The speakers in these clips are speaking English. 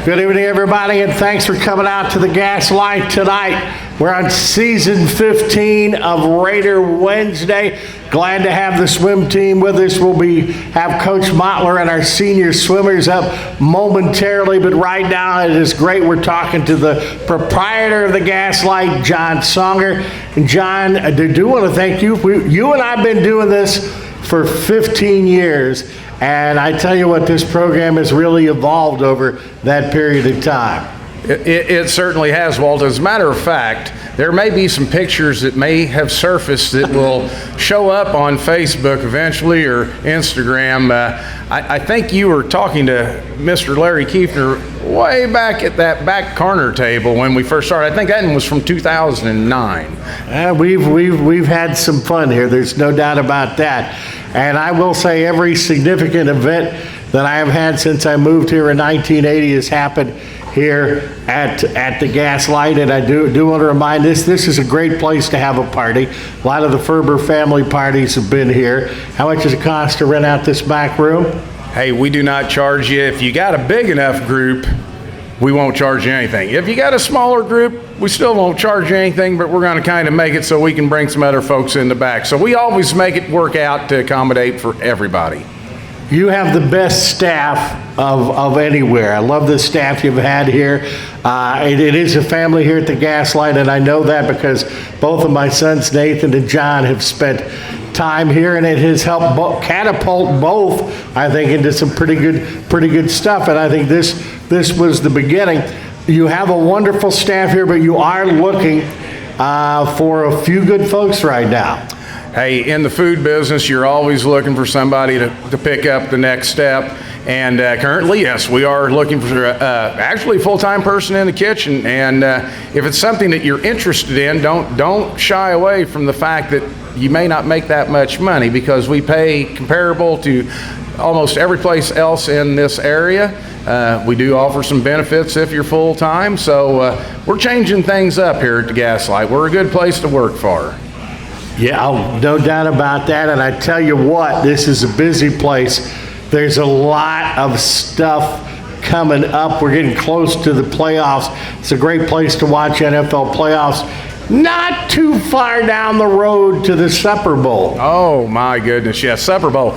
Good evening, everybody, and thanks for coming out to the Gaslight tonight. We're on season 15 of Raider Wednesday. Glad to have the swim team with us. We'll have Coach Mottler and our senior swimmers up momentarily, but right now it is great. We're talking to the proprietor of the Gaslight, John Songer. And John, I do want to thank you. You and I have been doing this for 15 years. And I tell you what, this program has really evolved over that period of time. It certainly has, Walt. As a matter of fact, there may be some pictures that may have surfaced that will show up on Facebook eventually or Instagram. I think you were talking to Mr. Larry Kiefner way back at that back corner table when we first started. I think that one was from 2009. We've had some fun here. There's no doubt about that. And I will say every significant event that I have had since I moved here in 1980 has happened here at the Gaslight, and I do want to remind this is a great place to have a party. A lot of the Ferber family parties have been here. How much does it cost to rent out this back room? Hey, we do not charge you. If you got a big enough group, we won't charge you anything. If you got a smaller group, we still won't charge you anything, but we're going to kind of make it so we can bring some other folks in the back. So we always make it work out to accommodate for everybody. You have the best staff of anywhere. I love the staff you've had here. It is a family here at the Gaslight, and I know that because both of my sons, Nathan and John, have spent time here, and it has helped catapult both, I think, into some pretty good stuff. And I think this was the beginning. You have a wonderful staff here, but you are looking for a few good folks right now. Hey, in the food business, you're always looking for somebody to pick up the next step. And currently, yes, we are looking for actually a full-time person in the kitchen. And if it's something that you're interested in, don't shy away from the fact that you may not make that much money, because we pay comparable to almost every place else in this area. We do offer some benefits if you're full-time. So we're changing things up here at the Gaslight. We're a good place to work for. Yeah, no doubt about that. And I tell you what, this is a busy place. There's a lot of stuff coming up. We're getting close to the playoffs. It's a great place to watch NFL playoffs. Not too far down the road to the Supper Bowl. Oh, my goodness. Yes, Supper Bowl,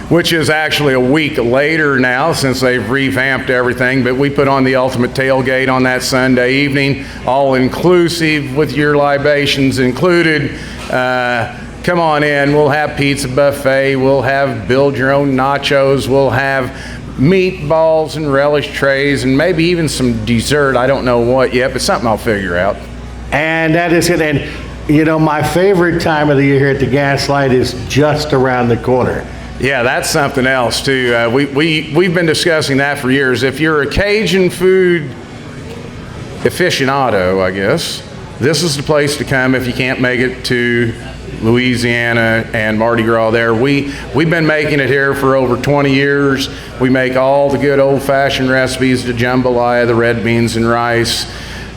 which is actually a week later now since they've revamped everything. But we put on the ultimate tailgate on that Sunday evening, all inclusive with your libations included. Come on in. We'll have pizza buffet. We'll have build your own nachos. We'll have meatballs and relish trays and maybe even some dessert. I don't know what yet, but something I'll figure out. And that is it. And you know, my favorite time of the year here at the Gaslight is just around the corner. Yeah, that's something else too. We've been discussing that for years. If you're a Cajun food aficionado, I guess, this is the place to come if you can't make it to Louisiana and Mardi Gras there. We've been making it here for over 20 years. We make all the good old-fashioned recipes, the jambalaya, the red beans and rice,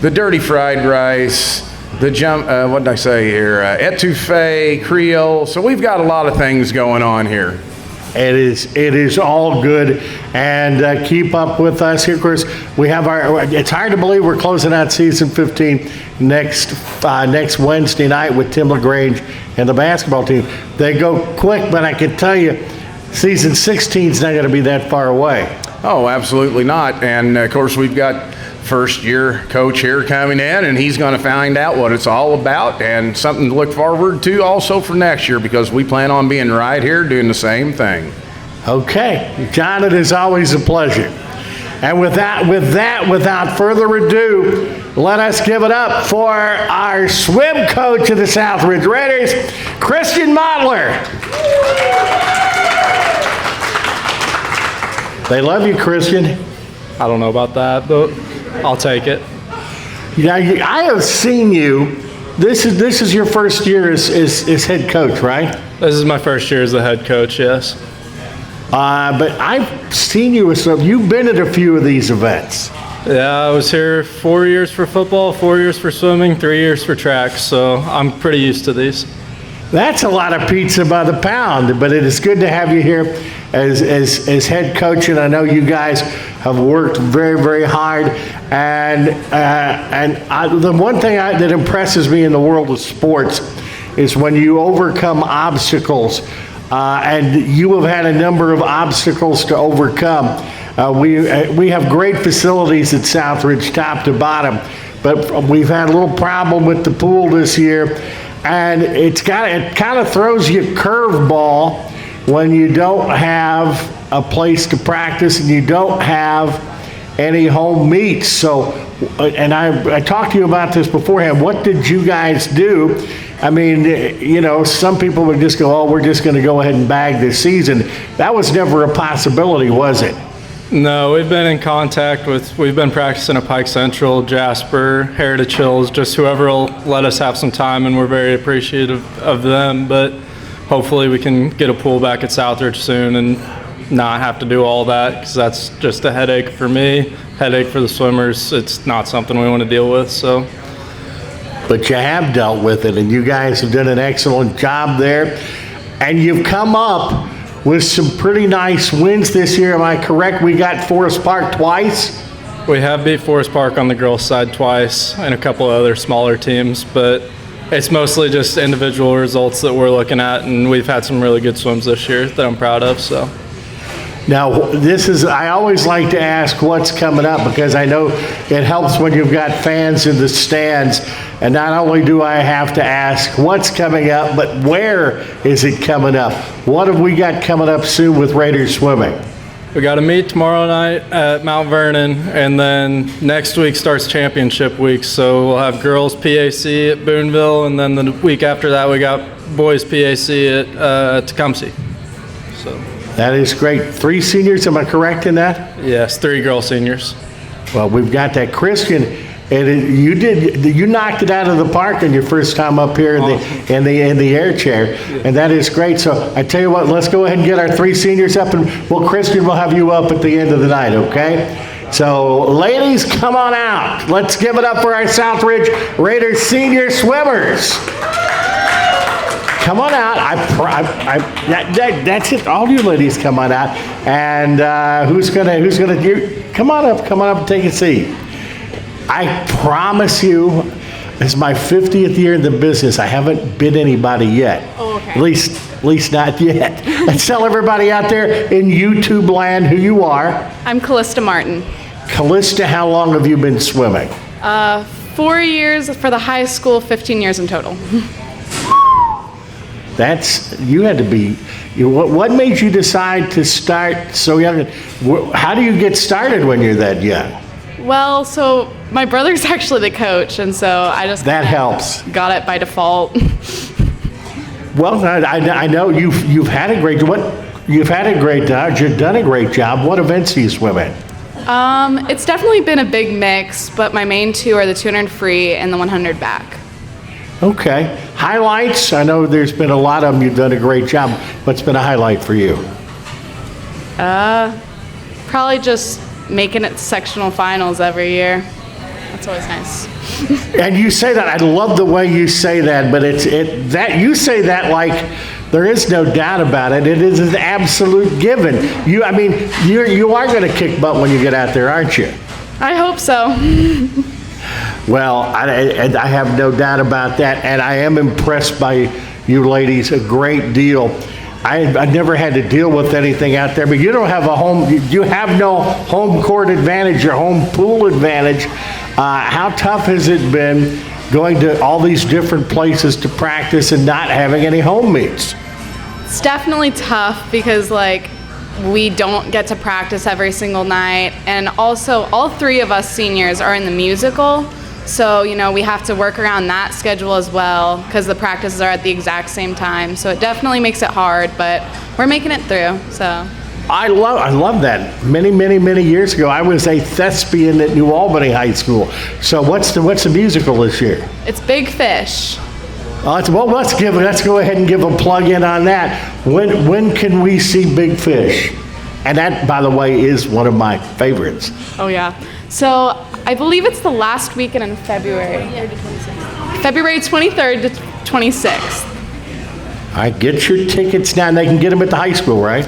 the dirty fried rice, the what did I say here? Etouffee, Creole. So we've got a lot of things going on here. It is all good, and keep up with us here. Of course, we have it's hard to believe we're closing out season 15 next Wednesday night with Tim LaGrange and the basketball team. They go quick, but I can tell you, season 16 is not going to be that far away. Oh, absolutely not. And of course, we've got first-year coach here coming in, and he's going to find out what it's all about, and something to look forward to also for next year, because we plan on being right here doing the same thing. Okay, John, it is always a pleasure. And without further ado, let us give it up for our swim coach of the Southridge Raiders, Christian Mottler. They love you, Christian. I don't know about that, but I'll take it. Yeah, I have seen you. This is your first year as head coach, right? This is my first year as the head coach, yes. But I've seen you with some. You've been at a few of these events. Yeah, I was here 4 years for football, 4 years for swimming, 3 years for track, so I'm pretty used to these. That's a lot of pizza by the pound, but it is good to have you here as head coach, and I know you guys have worked very, very hard. And the one thing that impresses me in the world of sports is when you overcome obstacles, and you have had a number of obstacles to overcome. We have great facilities at Southridge, top to bottom, but we've had a little problem with the pool this year. And it kind of throws you a curveball when you don't have a place to practice and you don't have any home meets. So, and I talked to you about this beforehand. What did you guys do? I mean, you know, some people would just go, oh, we're just going to go ahead and bag this season. That was never a possibility, was it? No, we've been in contact we've been practicing at Pike Central, Jasper, Heritage Hills, just whoever will let us have some time, and we're very appreciative of them. But hopefully we can get a pool back at Southridge soon and not have to do all that, because that's just a headache for me, headache for the swimmers. It's not something we want to deal with. So. But you have dealt with it, and you guys have done an excellent job there. And you've come up with some pretty nice wins this year. Am I correct? We got Forest Park twice? We have beat Forest Park on the girls' side twice and a couple of other smaller teams, but it's mostly just individual results that we're looking at, and we've had some really good swims this year that I'm proud of. So. Now, I always like to ask what's coming up, because I know it helps when you've got fans in the stands. And not only do I have to ask what's coming up, but where is it coming up? What have we got coming up soon with Raiders Swimming? We got to meet tomorrow night at Mount Vernon, and then next week starts championship week. So we'll have girls PAC at Boonville, and then the week after that we got boys PAC at Tecumseh. So. That is great. 3 seniors, am I correct in that? Yes, 3 girl seniors. Well, we've got that. Christian, and you knocked it out of the park on your first time up here in the air chair, and that is great. So I tell you what, let's go ahead and get our 3 seniors up, and Christian will have you up at the end of the night, okay? So ladies, come on out. Let's give it up for our Southridge Raiders senior swimmers. Come on out. That's it. All you ladies, come on out. And who's gonna come on up and take a seat. I promise you, it's my 50th year in the business. I haven't bid anybody yet. Oh, okay. At least not yet. Let's tell everybody out there in YouTube land who you are. I'm Callista Martin. Callista, how long have you been swimming? 4 years for the high school, 15 years in total. You had to be, what made you decide to start so young? How do you get started when you're that young? Well, so my brother's actually the coach, and so I just that helps. Got it by default. Well, I know you've had a great job. You've done a great job. What events do you swim in? It's definitely been a big mix, but my main 2 are the 200 free and the 100 back. Okay. Highlights? I know there's been a lot of them. You've done a great job. What's been a highlight for you? Probably just making it to sectional finals every year. That's always nice. And you say that. I love the way you say that, but you say that like there is no doubt about it. It is an absolute given. You are going to kick butt when you get out there, aren't you? I hope so. Well, I have no doubt about that, and I am impressed by you ladies a great deal. I never had to deal with anything out there, but you don't have you have no home court advantage or home pool advantage. How tough has it been going to all these different places to practice and not having any home meets? It's definitely tough because we don't get to practice every single night, and also all 3 of us seniors are in the musical. So, we have to work around that schedule as well because the practices are at the exact same time. So it definitely makes it hard, but we're making it through, so. I love that. Many years ago, I was a thespian at New Albany High School. So what's the musical this year? It's Big Fish. Well, let's go ahead and give a plug in on that. When can we see Big Fish? And that, by the way, is one of my favorites. Oh, yeah. So I believe it's the last weekend in February. February 23rd to 26th. I get your tickets now, and they can get them at the high school, right?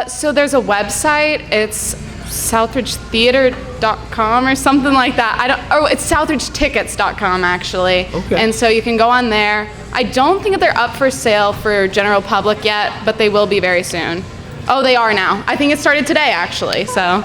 So there's a website. It's southridgetheater.com or something like that. It's southridgetickets.com actually. Okay. And so you can go on there. I don't think that they're up for sale for general public yet, but they will be very soon. Oh, they are now. I think it started today actually, so.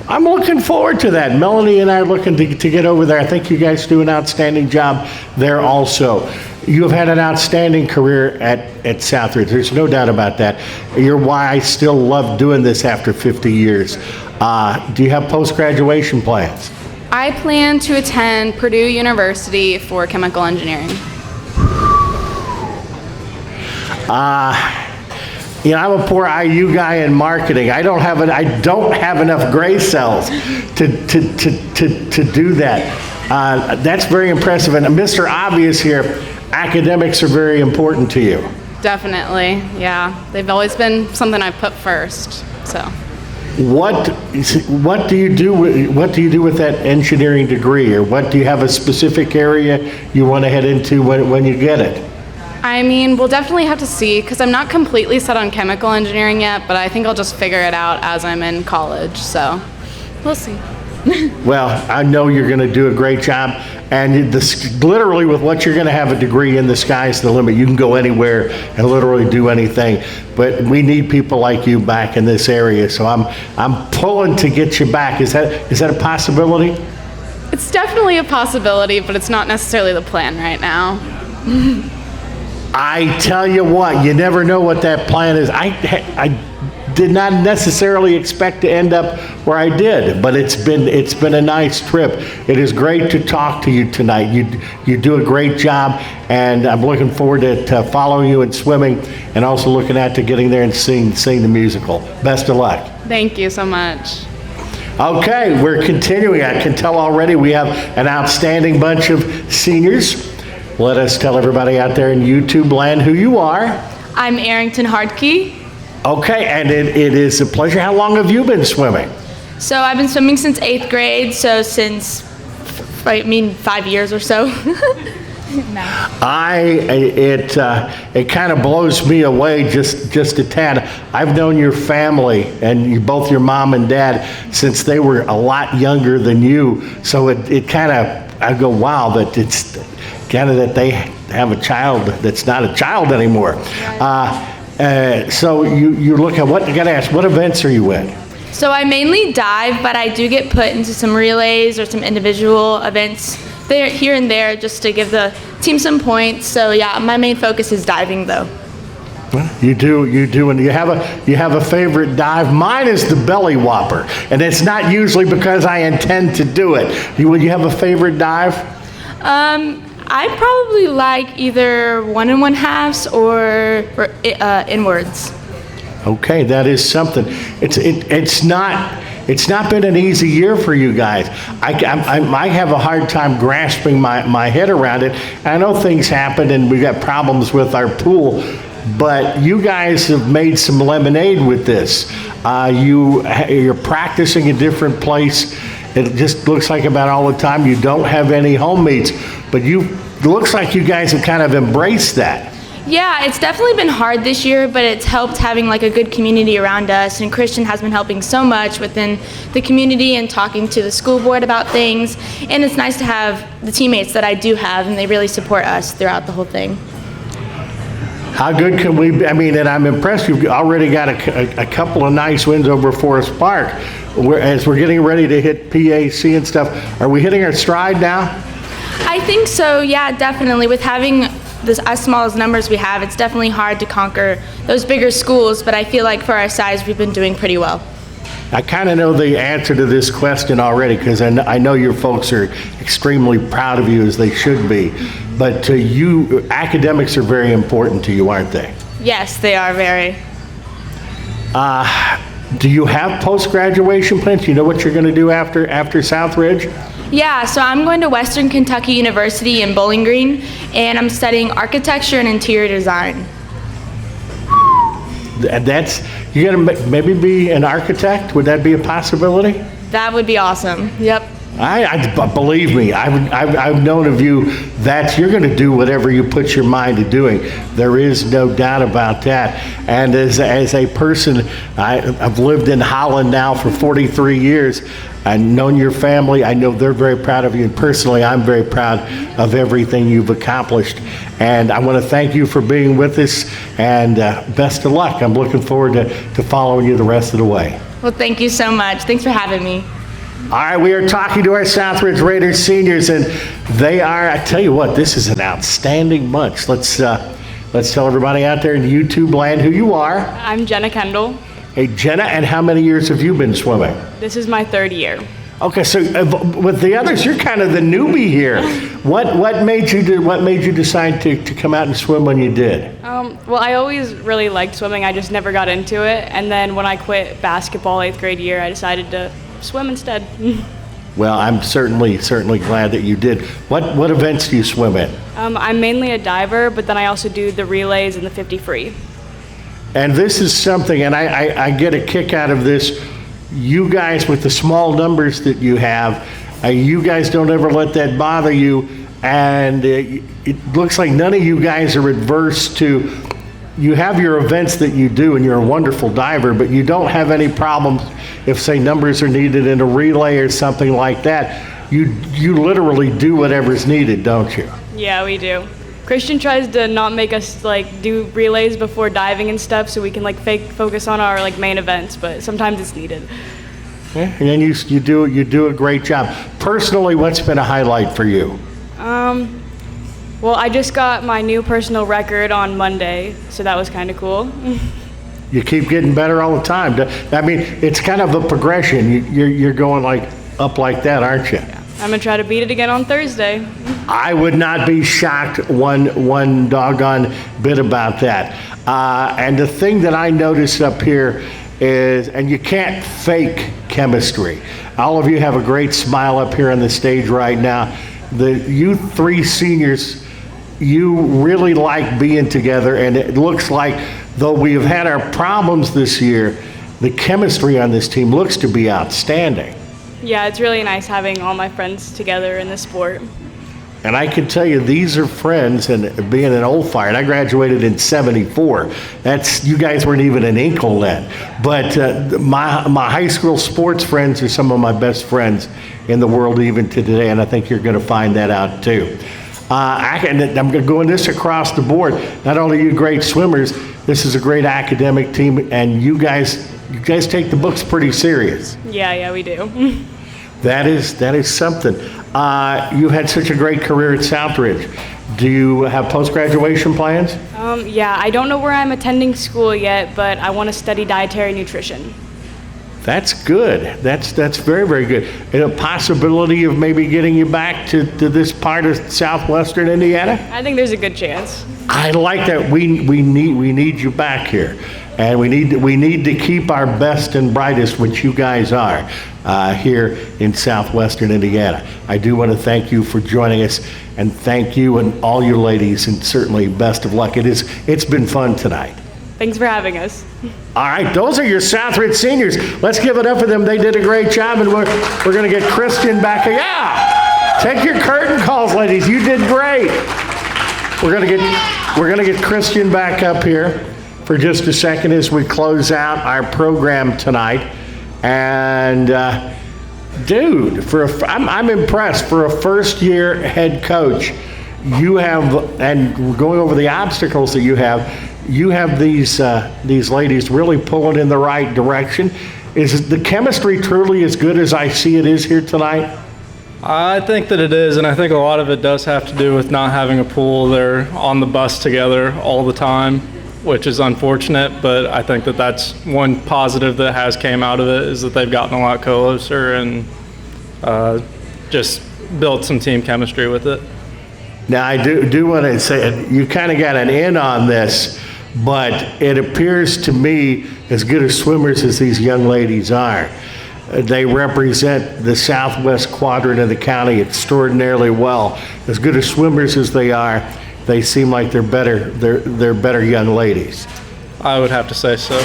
I'm looking forward to that. Melanie and I are looking to get over there. I think you guys do an outstanding job there also. You have had an outstanding career at Southridge. There's no doubt about that. You're why I still love doing this after 50 years. Do you have post-graduation plans? I plan to attend Purdue University for chemical engineering. You know, I'm a poor IU guy in marketing. I don't have enough gray cells to do that. That's very impressive. And Mr. Obvious here, academics are very important to you. Definitely, yeah. They've always been something I've put first, so. What do you do with that engineering degree, or what do you have a specific area you want to head into when you get it? I mean, we'll definitely have to see, because I'm not completely set on chemical engineering yet, but I think I'll just figure it out as I'm in college, so we'll see. Well, I know you're going to do a great job, and literally with what you're going to have a degree in, the sky's the limit. You can go anywhere and literally do anything, but we need people like you back in this area, so I'm pulling to get you back. Is that a possibility? It's definitely a possibility, but it's not necessarily the plan right now. I tell you what, you never know what that plan is. I did not necessarily expect to end up where I did, but it's been a nice trip. It is great to talk to you tonight. You do a great job, and I'm looking forward to following you in swimming, and also looking at to getting there and seeing the musical. Best of luck. Thank you so much. Okay, we're continuing. I can tell already we have an outstanding bunch of seniors. Let us tell everybody out there in YouTube land who you are. I'm Arrington Hardkey. Okay, and it is a pleasure. How long have you been swimming? So I've been swimming since 8th grade, so since, 5 years or so. It kind of blows me away just a tad. I've known your family and both your mom and dad since they were a lot younger than you, so it kind of, I go, wow, that it's kind of that they have a child that's not a child anymore. So you look at what, I gotta ask, what events are you in? So I mainly dive, but I do get put into some relays or some individual events there, here and there, just to give the team some points. So yeah, my main focus is diving though. You do, and you have a favorite dive. Mine is the belly whopper, and it's not usually because I intend to do it. Would you have a favorite dive? I probably like either 1 1/2s or inwards. Okay, that is something. It's not been an easy year for you guys. I have a hard time grasping my head around it. I know things happen and we've got problems with our pool, but you guys have made some lemonade with this. You're practicing a different place. It just looks like about all the time you don't have any home meets, but it looks like you guys have kind of embraced that. Yeah, it's definitely been hard this year, but it's helped having like a good community around us, and Christian has been helping so much within the community and talking to the school board about things, and it's nice to have the teammates that I do have, and they really support us throughout the whole thing. How good can we be? I mean, and I'm impressed you've already got a couple of nice wins over Forest Park. As we're getting ready to hit PAC and stuff, are we hitting our stride now? I think so, yeah, definitely. With having as small as numbers we have, it's definitely hard to conquer those bigger schools, but I feel like for our size, we've been doing pretty well. I kind of know the answer to this question already, because I know your folks are extremely proud of you, as they should be. But to you, academics are very important to you, aren't they? Yes, they are very. Do you have post-graduation plans? Do you know what you're going to do after Southridge? Yeah, so I'm going to Western Kentucky University in Bowling Green, and I'm studying architecture and interior design. You're going to maybe be an architect? Would that be a possibility? That would be awesome. Yep. Believe me, I've known of you that you're going to do whatever you put your mind to doing. There is no doubt about that. And as a person, I've lived in Holland now for 43 years. I've known your family. I know they're very proud of you. And personally, I'm very proud of everything you've accomplished. And I want to thank you for being with us. And best of luck. I'm looking forward to following you the rest of the way. Well, thank you so much. Thanks for having me. All right, we are talking to our Southridge Raiders seniors, and they are, I tell you what, this is an outstanding bunch. Let's tell everybody out there in YouTube land who you are. I'm Jenna Kendall. Hey, Jenna, and how many years have you been swimming? This is my third year. Okay, so with the others, you're kind of the newbie here. What made you decide to come out and swim when you did? Well, I always really liked swimming. I just never got into it. And then when I quit basketball 8th grade year, I decided to swim instead. Well, I'm certainly glad that you did. What events do you swim in? I'm mainly a diver, but then I also do the relays and the 50 free. And this is something, and I get a kick out of this. You guys, with the small numbers that you have, you guys don't ever let that bother you. And it looks like none of you guys are adverse to, you have your events that you do, and you're a wonderful diver, but you don't have any problems if, say, numbers are needed in a relay or something like that. You literally do whatever's needed, don't you? Yeah, we do. Christian tries to not make us do relays before diving and stuff, so we can focus on our main events. But sometimes it's needed. Yeah, and then you do a great job. Personally, what's been a highlight for you? Well, I just got my new personal record on Monday, so that was kind of cool. You keep getting better all the time. I mean, it's kind of a progression. You're going up like that, aren't you? Yeah. I'm gonna try to beat it again on Thursday. I would not be shocked one doggone bit about that. And the thing that I noticed up here is, and you can't fake chemistry. All of you have a great smile up here on the stage right now. You three seniors, you really like being together, and it looks like, though we have had our problems this year, the chemistry on this team looks to be outstanding. Yeah, it's really nice having all my friends together in the sport. And I can tell you, these are friends, and being an old fire, and I graduated in '74. You guys weren't even an inkle then. But my high school sports friends are some of my best friends in the world even to today, and I think you're going to find that out too. I'm going this across the board. Not only are you great swimmers, this is a great academic team, and you guys take the books pretty serious. Yeah, we do. That is something. You had such a great career at Southridge. Do you have post-graduation plans? Yeah, I don't know where I'm attending school yet, but I want to study dietary nutrition. That's good. That's very, very good. And a possibility of maybe getting you back to this part of southwestern Indiana? I think there's a good chance. I like that. We need you back here. And we need to keep our best and brightest, which you guys are, here in southwestern Indiana. I do want to thank you for joining us, and thank you and all you ladies, and certainly best of luck. It's been fun tonight. Thanks for having us. All right, those are your Southridge seniors. Let's give it up for them. They did a great job, and we're going to get Christian back. Yeah, take your curtain calls, ladies. You did great. We're going to get Christian back up here for just a second as we close out our program tonight. And dude, I'm impressed. For a first-year head coach, you have, and going over the obstacles that you have these ladies really pulling in the right direction. Is the chemistry truly as good as I see it is here tonight? I think that it is, and I think a lot of it does have to do with not having a pool. They're on the bus together all the time, which is unfortunate, but I think that that's one positive that has came out of it, is that they've gotten a lot closer and just built some team chemistry with it. Now, I do want to say, you kind of got an in on this, but it appears to me, as good as swimmers as these young ladies are, they represent the southwest quadrant of the county extraordinarily well. As good as swimmers as they are, they seem like they're better young ladies. I would have to say so.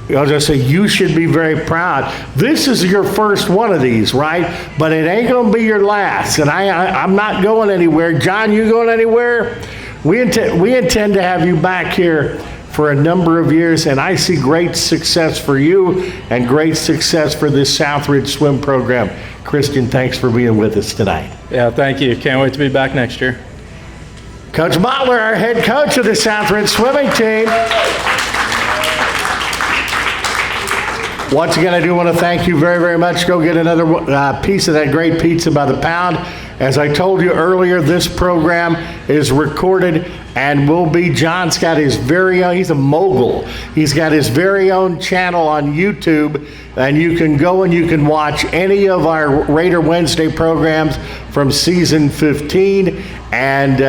I'll just say you should be very proud. This is your first one of these, right? But it ain't going to be your last. And I'm not going anywhere. John, you going anywhere? We intend to have you back here for a number of years, and I see great success for you and great success for this Southridge swim program. Christian, thanks for being with us tonight. Yeah, thank you. Can't wait to be back next year. Coach Butler, our head coach of the Southridge swimming team. Once again, I do want to thank you very, very much. Go get another piece of that great pizza by the pound. As I told you earlier, this program is recorded and will be, John's got his very own, he's a mogul. He's got his very own channel on YouTube, and you can go and you can watch any of our Raider Wednesday programs from season 15. And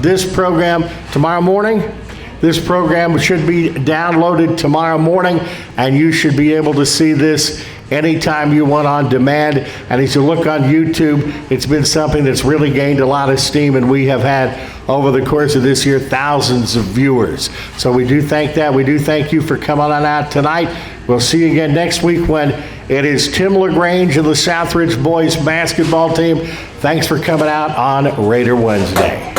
this program tomorrow morning, this program should be downloaded tomorrow morning, and you should be able to see this anytime you want on demand. And as you look on YouTube, it's been something that's really gained a lot of steam, and we have had, over the course of this year, thousands of viewers. So we do thank that. We do thank you for coming on out tonight. We'll see you again next week when it is Tim LaGrange and the Southridge boys basketball team. Thanks for coming out on Raider Wednesday.